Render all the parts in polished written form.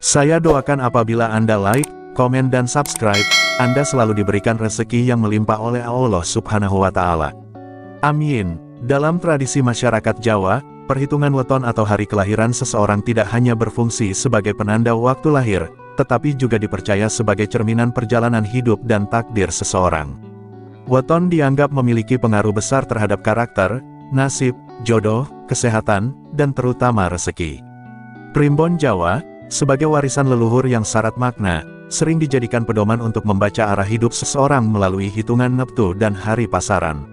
Saya doakan apabila Anda like, komen dan subscribe, Anda selalu diberikan rezeki yang melimpah oleh Allah Subhanahu wa Ta'ala. Amin. Dalam tradisi masyarakat Jawa, perhitungan weton atau hari kelahiran seseorang tidak hanya berfungsi sebagai penanda waktu lahir, tetapi juga dipercaya sebagai cerminan perjalanan hidup dan takdir seseorang. Weton dianggap memiliki pengaruh besar terhadap karakter, nasib, jodoh, kesehatan, dan terutama rezeki. Primbon Jawa, sebagai warisan leluhur yang syarat makna, sering dijadikan pedoman untuk membaca arah hidup seseorang melalui hitungan neptu dan hari pasaran.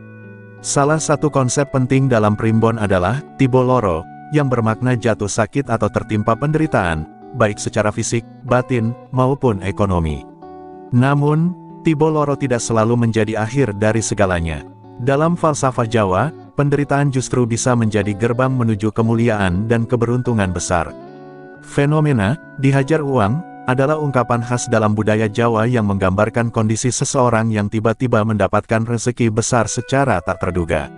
Salah satu konsep penting dalam primbon adalah tibo loro, yang bermakna jatuh sakit atau tertimpa penderitaan, baik secara fisik, batin, maupun ekonomi. Namun, tibo loro tidak selalu menjadi akhir dari segalanya. Dalam falsafah Jawa, penderitaan justru bisa menjadi gerbang menuju kemuliaan dan keberuntungan besar. Fenomena dihajar uang adalah ungkapan khas dalam budaya Jawa yang menggambarkan kondisi seseorang yang tiba-tiba mendapatkan rezeki besar secara tak terduga.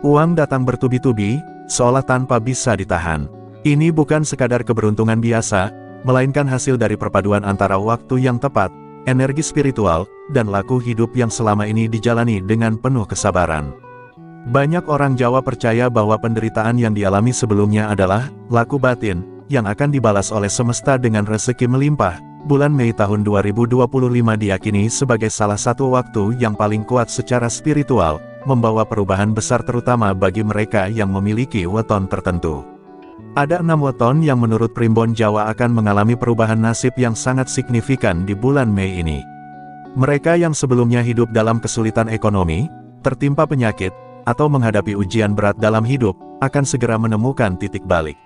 Uang datang bertubi-tubi, seolah tanpa bisa ditahan. Ini bukan sekadar keberuntungan biasa, melainkan hasil dari perpaduan antara waktu yang tepat, energi spiritual, dan laku hidup yang selama ini dijalani dengan penuh kesabaran. Banyak orang Jawa percaya bahwa penderitaan yang dialami sebelumnya adalah laku batin, yang akan dibalas oleh semesta dengan rezeki melimpah. Bulan Mei tahun 2025 diyakini sebagai salah satu waktu yang paling kuat secara spiritual, membawa perubahan besar terutama bagi mereka yang memiliki weton tertentu. Ada 6 weton yang menurut primbon Jawa akan mengalami perubahan nasib yang sangat signifikan di bulan Mei ini. Mereka yang sebelumnya hidup dalam kesulitan ekonomi, tertimpa penyakit, atau menghadapi ujian berat dalam hidup, akan segera menemukan titik balik.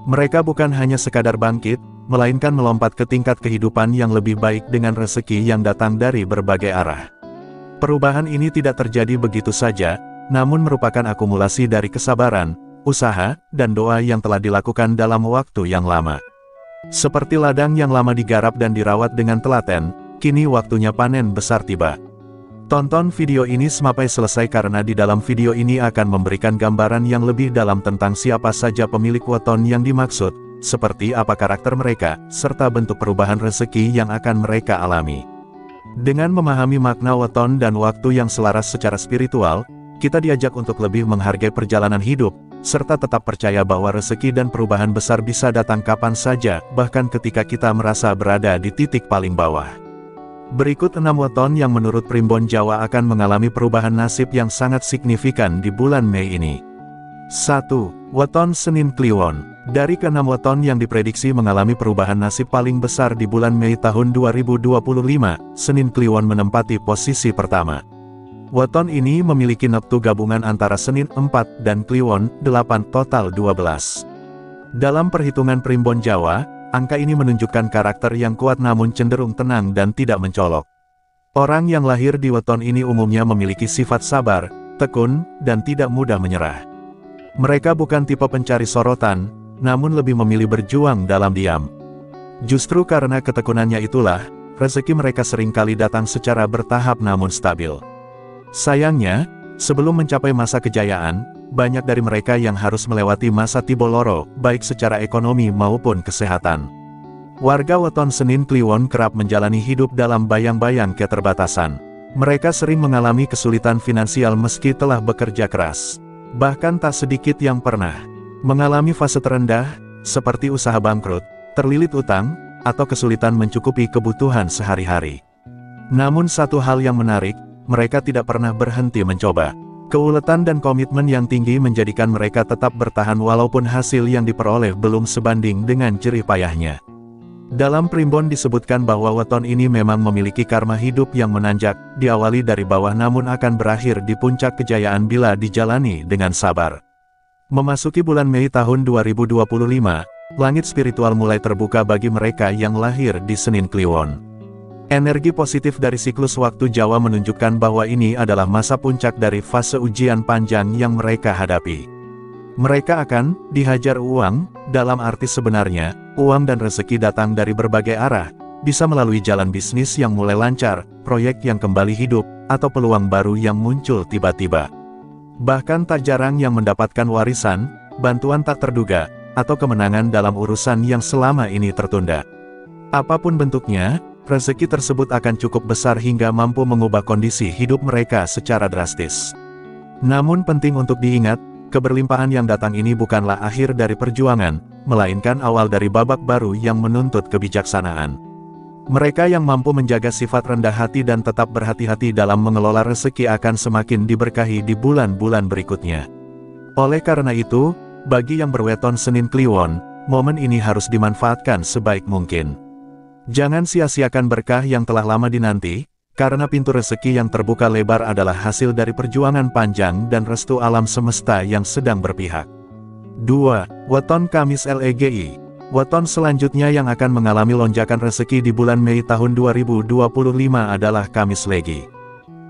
Mereka bukan hanya sekadar bangkit, melainkan melompat ke tingkat kehidupan yang lebih baik dengan rezeki yang datang dari berbagai arah. Perubahan ini tidak terjadi begitu saja, namun merupakan akumulasi dari kesabaran, usaha, dan doa yang telah dilakukan dalam waktu yang lama. Seperti ladang yang lama digarap dan dirawat dengan telaten, kini waktunya panen besar tiba. Tonton video ini sampai selesai karena di dalam video ini akan memberikan gambaran yang lebih dalam tentang siapa saja pemilik weton yang dimaksud, seperti apa karakter mereka, serta bentuk perubahan rezeki yang akan mereka alami. Dengan memahami makna weton dan waktu yang selaras secara spiritual, kita diajak untuk lebih menghargai perjalanan hidup, serta tetap percaya bahwa rezeki dan perubahan besar bisa datang kapan saja, bahkan ketika kita merasa berada di titik paling bawah. Berikut 6 weton yang menurut primbon Jawa akan mengalami perubahan nasib yang sangat signifikan di bulan Mei ini. 1. Weton Senin Kliwon. Dari ke-6 weton yang diprediksi mengalami perubahan nasib paling besar di bulan Mei tahun 2025, Senin Kliwon menempati posisi pertama. Weton ini memiliki neptu gabungan antara Senin 4 dan Kliwon 8 total 12. Dalam perhitungan primbon Jawa, angka ini menunjukkan karakter yang kuat namun cenderung tenang dan tidak mencolok. Orang yang lahir di weton ini umumnya memiliki sifat sabar, tekun, dan tidak mudah menyerah. Mereka bukan tipe pencari sorotan, namun lebih memilih berjuang dalam diam. Justru karena ketekunannya itulah, rezeki mereka seringkali datang secara bertahap namun stabil. Sayangnya, sebelum mencapai masa kejayaan, banyak dari mereka yang harus melewati masa tibo loro, baik secara ekonomi maupun kesehatan. Warga weton Senin Kliwon kerap menjalani hidup dalam bayang-bayang keterbatasan. Mereka sering mengalami kesulitan finansial meski telah bekerja keras. Bahkan tak sedikit yang pernah mengalami fase terendah, seperti usaha bangkrut, terlilit utang, atau kesulitan mencukupi kebutuhan sehari-hari. Namun satu hal yang menarik, mereka tidak pernah berhenti mencoba. Keuletan dan komitmen yang tinggi menjadikan mereka tetap bertahan walaupun hasil yang diperoleh belum sebanding dengan jerih payahnya. Dalam primbon disebutkan bahwa weton ini memang memiliki karma hidup yang menanjak, diawali dari bawah namun akan berakhir di puncak kejayaan bila dijalani dengan sabar. Memasuki bulan Mei tahun 2025, langit spiritual mulai terbuka bagi mereka yang lahir di Senin Kliwon. Energi positif dari siklus waktu Jawa menunjukkan bahwa ini adalah masa puncak dari fase ujian panjang yang mereka hadapi. Mereka akan dihajar uang, dalam arti sebenarnya, uang dan rezeki datang dari berbagai arah, bisa melalui jalan bisnis yang mulai lancar, proyek yang kembali hidup, atau peluang baru yang muncul tiba-tiba. Bahkan tak jarang yang mendapatkan warisan, bantuan tak terduga, atau kemenangan dalam urusan yang selama ini tertunda. Apapun bentuknya, rezeki tersebut akan cukup besar hingga mampu mengubah kondisi hidup mereka secara drastis. Namun penting untuk diingat, keberlimpahan yang datang ini bukanlah akhir dari perjuangan, melainkan awal dari babak baru yang menuntut kebijaksanaan. Mereka yang mampu menjaga sifat rendah hati dan tetap berhati-hati dalam mengelola rezeki akan semakin diberkahi di bulan-bulan berikutnya. Oleh karena itu, bagi yang berweton Senin Kliwon, momen ini harus dimanfaatkan sebaik mungkin. Jangan sia-siakan berkah yang telah lama dinanti, karena pintu rezeki yang terbuka lebar adalah hasil dari perjuangan panjang dan restu alam semesta yang sedang berpihak. 2. Weton Kamis LEGI. Weton selanjutnya yang akan mengalami lonjakan rezeki di bulan Mei tahun 2025 adalah Kamis Legi.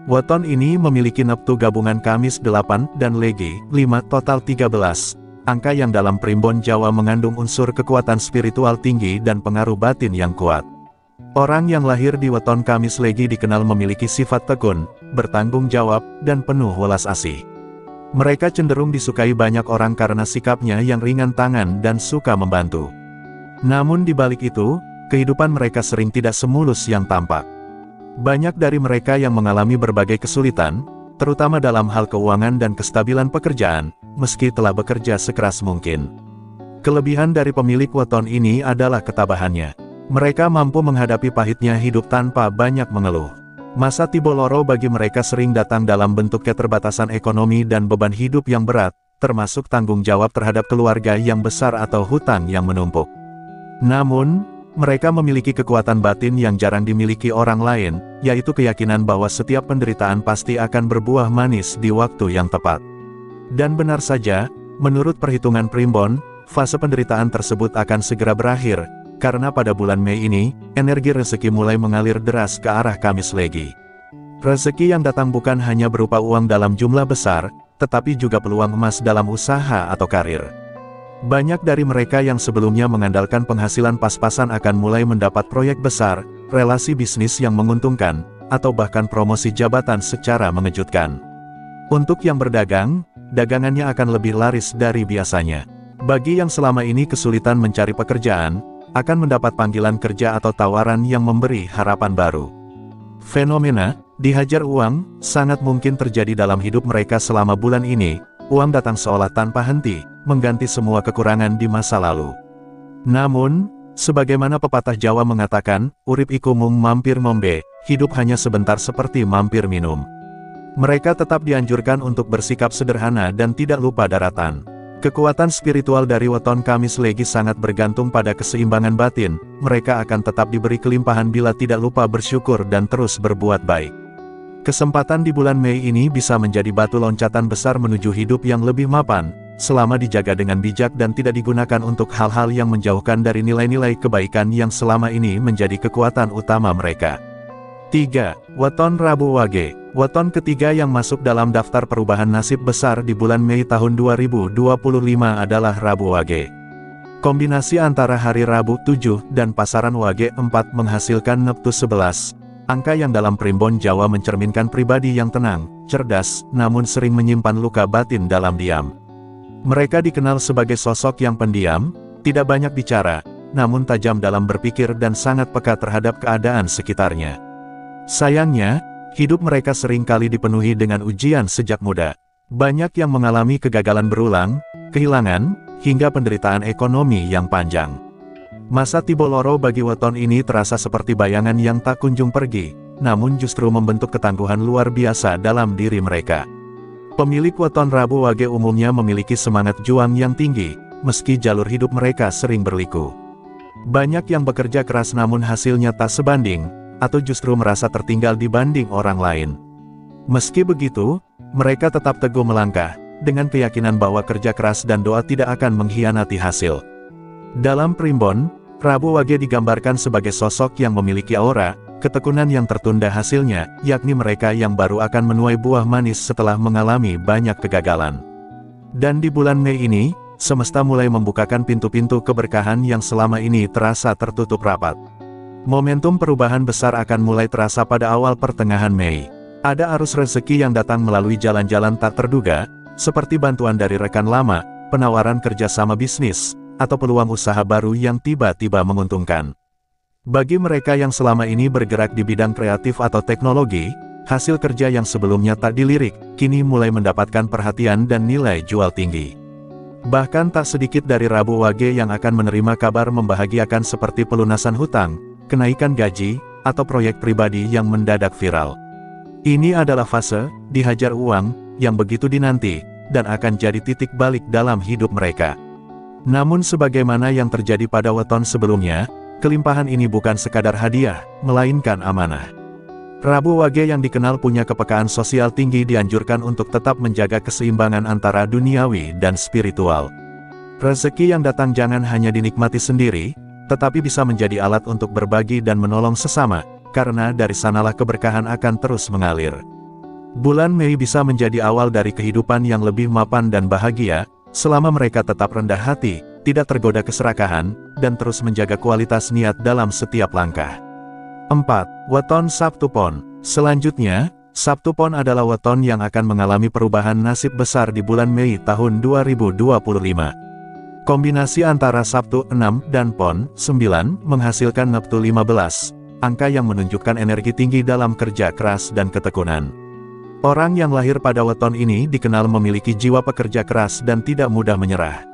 Weton ini memiliki neptu gabungan Kamis 8 dan Legi 5 total 13, angka yang dalam primbon Jawa mengandung unsur kekuatan spiritual tinggi dan pengaruh batin yang kuat. Orang yang lahir di weton Kamis Legi dikenal memiliki sifat tekun, bertanggung jawab, dan penuh welas asih. Mereka cenderung disukai banyak orang karena sikapnya yang ringan tangan dan suka membantu. Namun di balik itu, kehidupan mereka sering tidak semulus yang tampak. Banyak dari mereka yang mengalami berbagai kesulitan, terutama dalam hal keuangan dan kestabilan pekerjaan, meski telah bekerja sekeras mungkin. Kelebihan dari pemilik weton ini adalah ketabahannya. Mereka mampu menghadapi pahitnya hidup tanpa banyak mengeluh. Masa Tiboloro bagi mereka sering datang dalam bentuk keterbatasan ekonomi dan beban hidup yang berat, termasuk tanggung jawab terhadap keluarga yang besar atau hutang yang menumpuk. Namun, mereka memiliki kekuatan batin yang jarang dimiliki orang lain, yaitu keyakinan bahwa setiap penderitaan pasti akan berbuah manis di waktu yang tepat. Dan benar saja, menurut perhitungan primbon, fase penderitaan tersebut akan segera berakhir, karena pada bulan Mei ini, energi rezeki mulai mengalir deras ke arah Kamis Legi. Rezeki yang datang bukan hanya berupa uang dalam jumlah besar, tetapi juga peluang emas dalam usaha atau karir. Banyak dari mereka yang sebelumnya mengandalkan penghasilan pas-pasan akan mulai mendapat proyek besar, relasi bisnis yang menguntungkan, atau bahkan promosi jabatan secara mengejutkan. Untuk yang berdagang, dagangannya akan lebih laris dari biasanya. Bagi yang selama ini kesulitan mencari pekerjaan, akan mendapat panggilan kerja atau tawaran yang memberi harapan baru. Fenomena dihajar uang sangat mungkin terjadi dalam hidup mereka selama bulan ini. Uang datang seolah tanpa henti, mengganti semua kekurangan di masa lalu. Namun, sebagaimana pepatah Jawa mengatakan, urip iku mung mampir ngombe, hidup hanya sebentar seperti mampir minum. Mereka tetap dianjurkan untuk bersikap sederhana dan tidak lupa daratan. Kekuatan spiritual dari weton Kamis Legi sangat bergantung pada keseimbangan batin, mereka akan tetap diberi kelimpahan bila tidak lupa bersyukur dan terus berbuat baik. Kesempatan di bulan Mei ini bisa menjadi batu loncatan besar menuju hidup yang lebih mapan, selama dijaga dengan bijak dan tidak digunakan untuk hal-hal yang menjauhkan dari nilai-nilai kebaikan yang selama ini menjadi kekuatan utama mereka. 3. Weton Rabu Wage. Weton ketiga yang masuk dalam daftar perubahan nasib besar di bulan Mei tahun 2025 adalah Rabu Wage. Kombinasi antara hari Rabu 7 dan pasaran Wage 4 menghasilkan neptu 11. Angka yang dalam primbon Jawa mencerminkan pribadi yang tenang, cerdas, namun sering menyimpan luka batin dalam diam. Mereka dikenal sebagai sosok yang pendiam, tidak banyak bicara, namun tajam dalam berpikir dan sangat peka terhadap keadaan sekitarnya. Sayangnya, hidup mereka sering kali dipenuhi dengan ujian sejak muda. Banyak yang mengalami kegagalan berulang, kehilangan, hingga penderitaan ekonomi yang panjang. Masa Tiboloro bagi weton ini terasa seperti bayangan yang tak kunjung pergi, namun justru membentuk ketangguhan luar biasa dalam diri mereka. Pemilik weton Rabu Wage umumnya memiliki semangat juang yang tinggi, meski jalur hidup mereka sering berliku. Banyak yang bekerja keras namun hasilnya tak sebanding, atau justru merasa tertinggal dibanding orang lain. Meski begitu, mereka tetap teguh melangkah, dengan keyakinan bahwa kerja keras dan doa tidak akan mengkhianati hasil. Dalam primbon, Rabu Wage digambarkan sebagai sosok yang memiliki aura, ketekunan yang tertunda hasilnya, yakni mereka yang baru akan menuai buah manis setelah mengalami banyak kegagalan. Dan di bulan Mei ini, semesta mulai membukakan pintu-pintu keberkahan yang selama ini terasa tertutup rapat. Momentum perubahan besar akan mulai terasa pada awal pertengahan Mei. Ada arus rezeki yang datang melalui jalan-jalan tak terduga, seperti bantuan dari rekan lama, penawaran kerjasama bisnis, atau peluang usaha baru yang tiba-tiba menguntungkan. Bagi mereka yang selama ini bergerak di bidang kreatif atau teknologi, hasil kerja yang sebelumnya tak dilirik, kini mulai mendapatkan perhatian dan nilai jual tinggi. Bahkan tak sedikit dari Rabu Wage yang akan menerima kabar membahagiakan seperti pelunasan hutang, kenaikan gaji, atau proyek pribadi yang mendadak viral. Ini adalah fase dihajar uang yang begitu dinanti, dan akan jadi titik balik dalam hidup mereka. Namun sebagaimana yang terjadi pada weton sebelumnya, kelimpahan ini bukan sekadar hadiah, melainkan amanah. Rabu Wage yang dikenal punya kepekaan sosial tinggi dianjurkan untuk tetap menjaga keseimbangan antara duniawi dan spiritual. Rezeki yang datang jangan hanya dinikmati sendiri, tetapi bisa menjadi alat untuk berbagi dan menolong sesama, karena dari sanalah keberkahan akan terus mengalir. Bulan Mei bisa menjadi awal dari kehidupan yang lebih mapan dan bahagia, selama mereka tetap rendah hati, tidak tergoda keserakahan, dan terus menjaga kualitas niat dalam setiap langkah. 4. Weton Sabtu Pon. Selanjutnya, Sabtu Pon adalah weton yang akan mengalami perubahan nasib besar di bulan Mei tahun 2025. Kombinasi antara Sabtu 6 dan Pon 9 menghasilkan Neptu 15, angka yang menunjukkan energi tinggi dalam kerja keras dan ketekunan. Orang yang lahir pada weton ini dikenal memiliki jiwa pekerja keras dan tidak mudah menyerah.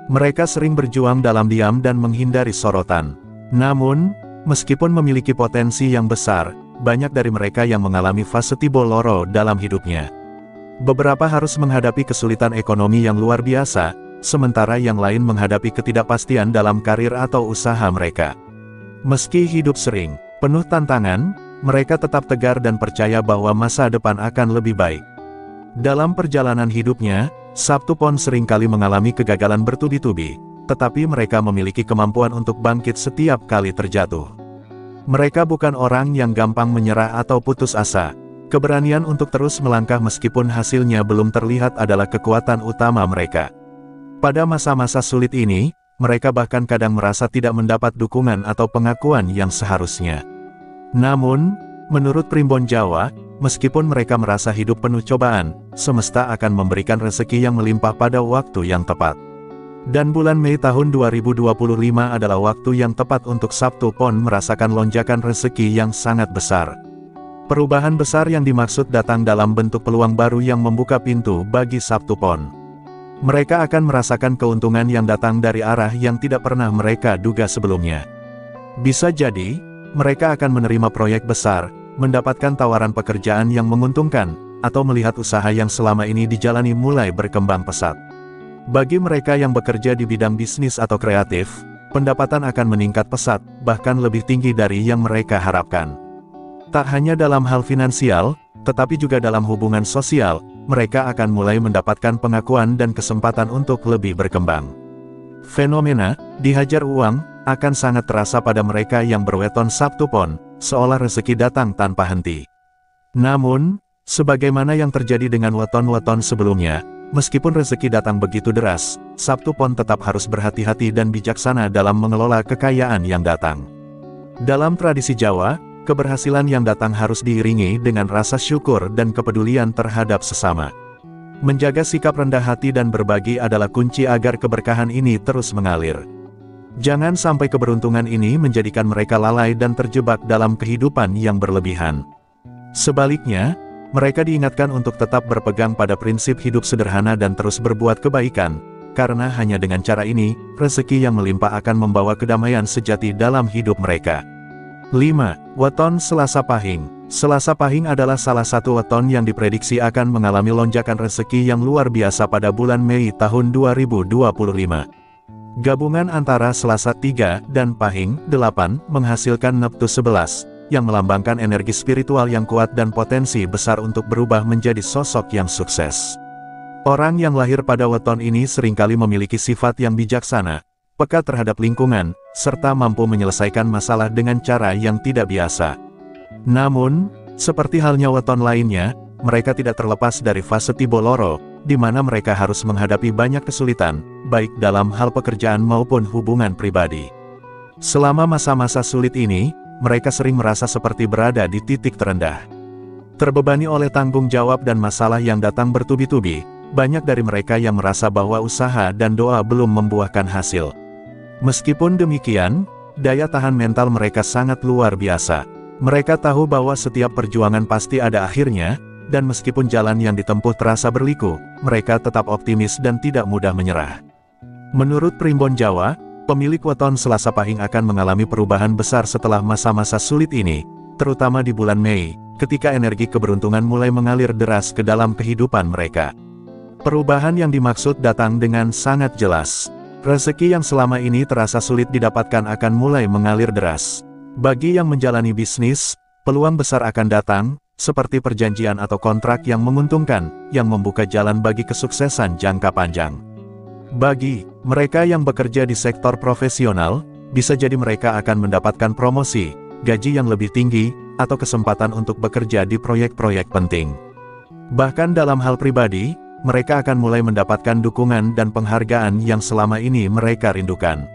Mereka sering berjuang dalam diam dan menghindari sorotan. Namun, meskipun memiliki potensi yang besar, banyak dari mereka yang mengalami fase tibo loro dalam hidupnya. Beberapa harus menghadapi kesulitan ekonomi yang luar biasa, sementara yang lain menghadapi ketidakpastian dalam karir atau usaha mereka. Meski hidup sering penuh tantangan, mereka tetap tegar dan percaya bahwa masa depan akan lebih baik. Dalam perjalanan hidupnya, Sabtu Pon seringkali mengalami kegagalan bertubi-tubi, tetapi mereka memiliki kemampuan untuk bangkit setiap kali terjatuh. Mereka bukan orang yang gampang menyerah atau putus asa. Keberanian untuk terus melangkah meskipun hasilnya belum terlihat adalah kekuatan utama mereka. Pada masa-masa sulit ini, mereka bahkan kadang merasa tidak mendapat dukungan atau pengakuan yang seharusnya. Namun, menurut Primbon Jawa, meskipun mereka merasa hidup penuh cobaan, semesta akan memberikan rezeki yang melimpah pada waktu yang tepat. Dan bulan Mei tahun 2025 adalah waktu yang tepat untuk Sabtu Pon merasakan lonjakan rezeki yang sangat besar. Perubahan besar yang dimaksud datang dalam bentuk peluang baru yang membuka pintu bagi Sabtu Pon. Mereka akan merasakan keuntungan yang datang dari arah yang tidak pernah mereka duga sebelumnya. Bisa jadi, mereka akan menerima proyek besar, mendapatkan tawaran pekerjaan yang menguntungkan, atau melihat usaha yang selama ini dijalani mulai berkembang pesat. Bagi mereka yang bekerja di bidang bisnis atau kreatif, pendapatan akan meningkat pesat, bahkan lebih tinggi dari yang mereka harapkan. Tak hanya dalam hal finansial, tetapi juga dalam hubungan sosial, mereka akan mulai mendapatkan pengakuan dan kesempatan untuk lebih berkembang. Fenomena dihajar uang akan sangat terasa pada mereka yang berweton Sabtu Pon, seolah rezeki datang tanpa henti. Namun, sebagaimana yang terjadi dengan weton-weton sebelumnya, meskipun rezeki datang begitu deras, Sabtu Pon tetap harus berhati-hati dan bijaksana dalam mengelola kekayaan yang datang. Dalam tradisi Jawa, keberhasilan yang datang harus diiringi dengan rasa syukur dan kepedulian terhadap sesama. Menjaga sikap rendah hati dan berbagi adalah kunci agar keberkahan ini terus mengalir. Jangan sampai keberuntungan ini menjadikan mereka lalai dan terjebak dalam kehidupan yang berlebihan. Sebaliknya, mereka diingatkan untuk tetap berpegang pada prinsip hidup sederhana dan terus berbuat kebaikan, karena hanya dengan cara ini, rezeki yang melimpah akan membawa kedamaian sejati dalam hidup mereka. 5. Weton Selasa Pahing. Selasa Pahing adalah salah satu weton yang diprediksi akan mengalami lonjakan rezeki yang luar biasa pada bulan Mei tahun 2025. Gabungan antara Selasa 3 dan Pahing 8 menghasilkan Neptu 11, yang melambangkan energi spiritual yang kuat dan potensi besar untuk berubah menjadi sosok yang sukses. Orang yang lahir pada weton ini seringkali memiliki sifat yang bijaksana, peka terhadap lingkungan, serta mampu menyelesaikan masalah dengan cara yang tidak biasa. Namun, seperti halnya weton lainnya, mereka tidak terlepas dari fase tibo loro, di mana mereka harus menghadapi banyak kesulitan, baik dalam hal pekerjaan maupun hubungan pribadi. Selama masa-masa sulit ini, mereka sering merasa seperti berada di titik terendah. Terbebani oleh tanggung jawab dan masalah yang datang bertubi-tubi, banyak dari mereka yang merasa bahwa usaha dan doa belum membuahkan hasil. Meskipun demikian, daya tahan mental mereka sangat luar biasa. Mereka tahu bahwa setiap perjuangan pasti ada akhirnya, dan meskipun jalan yang ditempuh terasa berliku, mereka tetap optimis dan tidak mudah menyerah. Menurut Primbon Jawa, pemilik weton Selasa Pahing akan mengalami perubahan besar setelah masa-masa sulit ini, terutama di bulan Mei, ketika energi keberuntungan mulai mengalir deras ke dalam kehidupan mereka. Perubahan yang dimaksud datang dengan sangat jelas. Rezeki yang selama ini terasa sulit didapatkan akan mulai mengalir deras. Bagi yang menjalani bisnis, peluang besar akan datang, seperti perjanjian atau kontrak yang menguntungkan, yang membuka jalan bagi kesuksesan jangka panjang. Bagi mereka yang bekerja di sektor profesional, bisa jadi mereka akan mendapatkan promosi, gaji yang lebih tinggi, atau kesempatan untuk bekerja di proyek-proyek penting. Bahkan dalam hal pribadi, mereka akan mulai mendapatkan dukungan dan penghargaan yang selama ini mereka rindukan.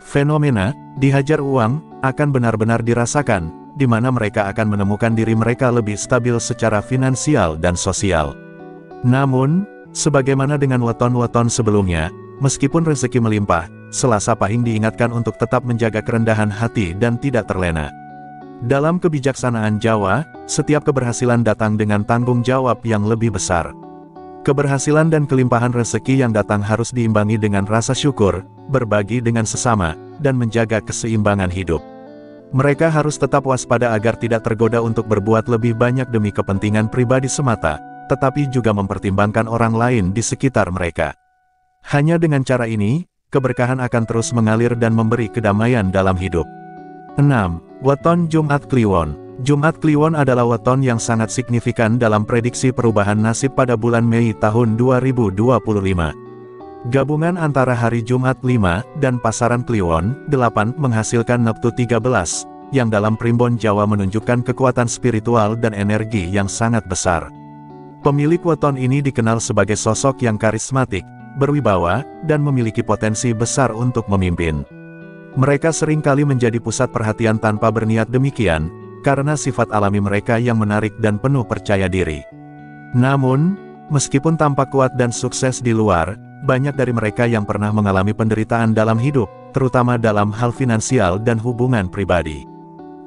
Fenomena dihajar uang akan benar-benar dirasakan, di mana mereka akan menemukan diri mereka lebih stabil secara finansial dan sosial. Namun, sebagaimana dengan weton-weton sebelumnya, meskipun rezeki melimpah, Selasa Pahing diingatkan untuk tetap menjaga kerendahan hati dan tidak terlena. Dalam kebijaksanaan Jawa, setiap keberhasilan datang dengan tanggung jawab yang lebih besar. Keberhasilan dan kelimpahan rezeki yang datang harus diimbangi dengan rasa syukur, berbagi dengan sesama, dan menjaga keseimbangan hidup. Mereka harus tetap waspada agar tidak tergoda untuk berbuat lebih banyak demi kepentingan pribadi semata, tetapi juga mempertimbangkan orang lain di sekitar mereka. Hanya dengan cara ini, keberkahan akan terus mengalir dan memberi kedamaian dalam hidup. 6. Weton Jumat Kliwon. Jumat Kliwon adalah weton yang sangat signifikan dalam prediksi perubahan nasib pada bulan Mei tahun 2025. Gabungan antara hari Jumat 5 dan pasaran Kliwon 8 menghasilkan Neptu 13, yang dalam Primbon Jawa menunjukkan kekuatan spiritual dan energi yang sangat besar. Pemilik weton ini dikenal sebagai sosok yang karismatik, berwibawa, dan memiliki potensi besar untuk memimpin. Mereka seringkali menjadi pusat perhatian tanpa berniat demikian, karena sifat alami mereka yang menarik dan penuh percaya diri. Namun, meskipun tampak kuat dan sukses di luar, banyak dari mereka yang pernah mengalami penderitaan dalam hidup, terutama dalam hal finansial dan hubungan pribadi.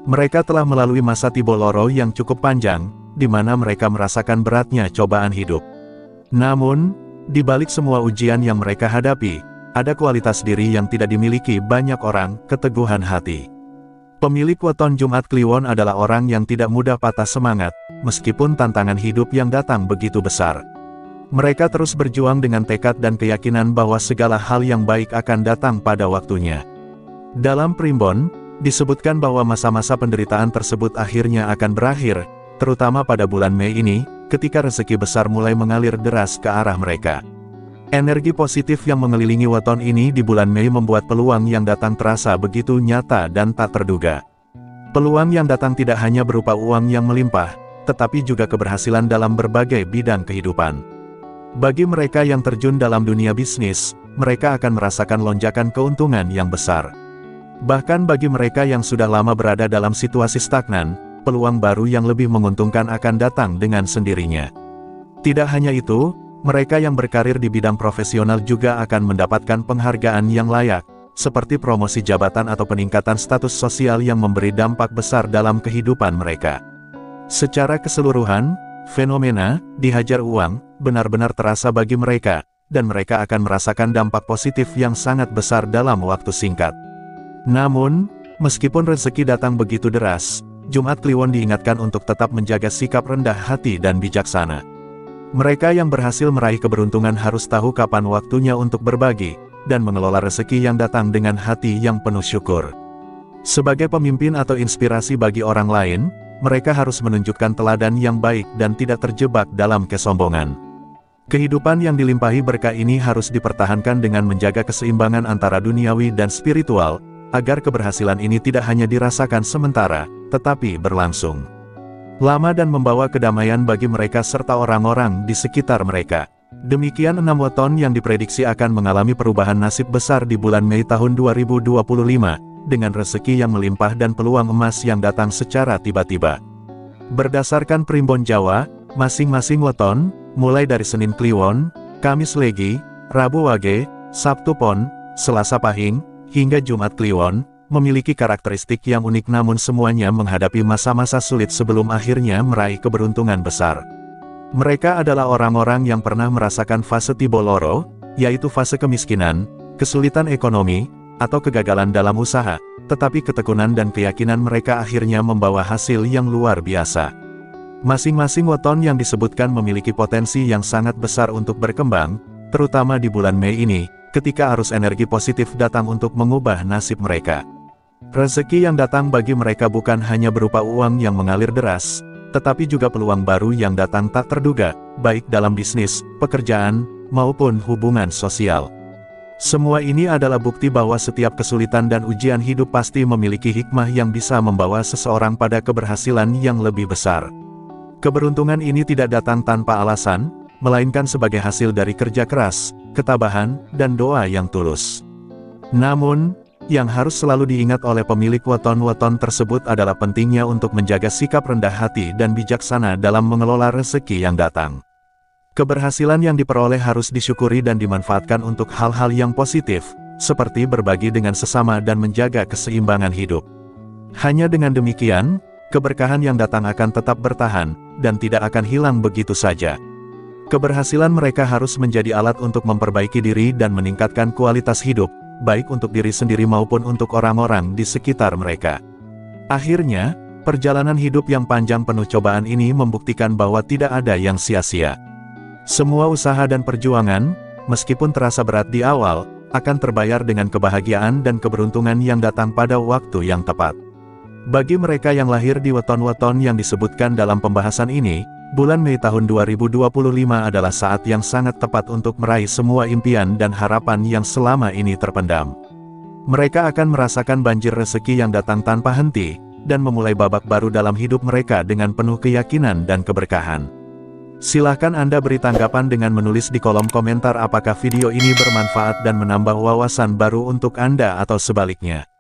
Mereka telah melalui masa Tiboloro yang cukup panjang, di mana mereka merasakan beratnya cobaan hidup. Namun, di balik semua ujian yang mereka hadapi, ada kualitas diri yang tidak dimiliki banyak orang, keteguhan hati. Pemilik weton Jumat Kliwon adalah orang yang tidak mudah patah semangat, meskipun tantangan hidup yang datang begitu besar. Mereka terus berjuang dengan tekad dan keyakinan bahwa segala hal yang baik akan datang pada waktunya. Dalam Primbon, disebutkan bahwa masa-masa penderitaan tersebut akhirnya akan berakhir, terutama pada bulan Mei ini, ketika rezeki besar mulai mengalir deras ke arah mereka. Energi positif yang mengelilingi weton ini di bulan Mei membuat peluang yang datang terasa begitu nyata dan tak terduga. Peluang yang datang tidak hanya berupa uang yang melimpah, tetapi juga keberhasilan dalam berbagai bidang kehidupan. Bagi mereka yang terjun dalam dunia bisnis, mereka akan merasakan lonjakan keuntungan yang besar. Bahkan bagi mereka yang sudah lama berada dalam situasi stagnan, peluang baru yang lebih menguntungkan akan datang dengan sendirinya. Tidak hanya itu, mereka yang berkarir di bidang profesional juga akan mendapatkan penghargaan yang layak, seperti promosi jabatan atau peningkatan status sosial yang memberi dampak besar dalam kehidupan mereka. Secara keseluruhan, fenomena dihajar uang benar-benar terasa bagi mereka, dan mereka akan merasakan dampak positif yang sangat besar dalam waktu singkat. Namun, meskipun rezeki datang begitu deras, Jumat Kliwon diingatkan untuk tetap menjaga sikap rendah hati dan bijaksana. Mereka yang berhasil meraih keberuntungan harus tahu kapan waktunya untuk berbagi, dan mengelola rezeki yang datang dengan hati yang penuh syukur. Sebagai pemimpin atau inspirasi bagi orang lain, mereka harus menunjukkan teladan yang baik dan tidak terjebak dalam kesombongan. Kehidupan yang dilimpahi berkah ini harus dipertahankan dengan menjaga keseimbangan antara duniawi dan spiritual, agar keberhasilan ini tidak hanya dirasakan sementara, tetapi berlangsung lama dan membawa kedamaian bagi mereka serta orang-orang di sekitar mereka. Demikian 6 weton yang diprediksi akan mengalami perubahan nasib besar di bulan Mei tahun 2025, dengan rezeki yang melimpah dan peluang emas yang datang secara tiba-tiba. Berdasarkan Primbon Jawa, masing-masing weton, mulai dari Senin Kliwon, Kamis Legi, Rabu Wage, Sabtu Pon, Selasa Pahing, hingga Jumat Kliwon, memiliki karakteristik yang unik namun semuanya menghadapi masa-masa sulit sebelum akhirnya meraih keberuntungan besar. Mereka adalah orang-orang yang pernah merasakan fase tibo loro, yaitu fase kemiskinan, kesulitan ekonomi, atau kegagalan dalam usaha, tetapi ketekunan dan keyakinan mereka akhirnya membawa hasil yang luar biasa. Masing-masing weton yang disebutkan memiliki potensi yang sangat besar untuk berkembang, terutama di bulan Mei ini, ketika arus energi positif datang untuk mengubah nasib mereka. Rezeki yang datang bagi mereka bukan hanya berupa uang yang mengalir deras, tetapi juga peluang baru yang datang tak terduga, baik dalam bisnis, pekerjaan, maupun hubungan sosial. Semua ini adalah bukti bahwa setiap kesulitan dan ujian hidup pasti memiliki hikmah yang bisa membawa seseorang pada keberhasilan yang lebih besar. Keberuntungan ini tidak datang tanpa alasan, melainkan sebagai hasil dari kerja keras, ketabahan, dan doa yang tulus. Namun, yang harus selalu diingat oleh pemilik weton-weton tersebut adalah pentingnya untuk menjaga sikap rendah hati dan bijaksana dalam mengelola rezeki yang datang. Keberhasilan yang diperoleh harus disyukuri dan dimanfaatkan untuk hal-hal yang positif, seperti berbagi dengan sesama dan menjaga keseimbangan hidup. Hanya dengan demikian, keberkahan yang datang akan tetap bertahan, dan tidak akan hilang begitu saja. Keberhasilan mereka harus menjadi alat untuk memperbaiki diri dan meningkatkan kualitas hidup, baik untuk diri sendiri maupun untuk orang-orang di sekitar mereka. Akhirnya, perjalanan hidup yang panjang penuh cobaan ini membuktikan bahwa tidak ada yang sia-sia. Semua usaha dan perjuangan, meskipun terasa berat di awal, akan terbayar dengan kebahagiaan dan keberuntungan yang datang pada waktu yang tepat. Bagi mereka yang lahir di weton-weton yang disebutkan dalam pembahasan ini, bulan Mei tahun 2025 adalah saat yang sangat tepat untuk meraih semua impian dan harapan yang selama ini terpendam. Mereka akan merasakan banjir rezeki yang datang tanpa henti, dan memulai babak baru dalam hidup mereka dengan penuh keyakinan dan keberkahan. Silahkan Anda beri tanggapan dengan menulis di kolom komentar apakah video ini bermanfaat dan menambah wawasan baru untuk Anda atau sebaliknya.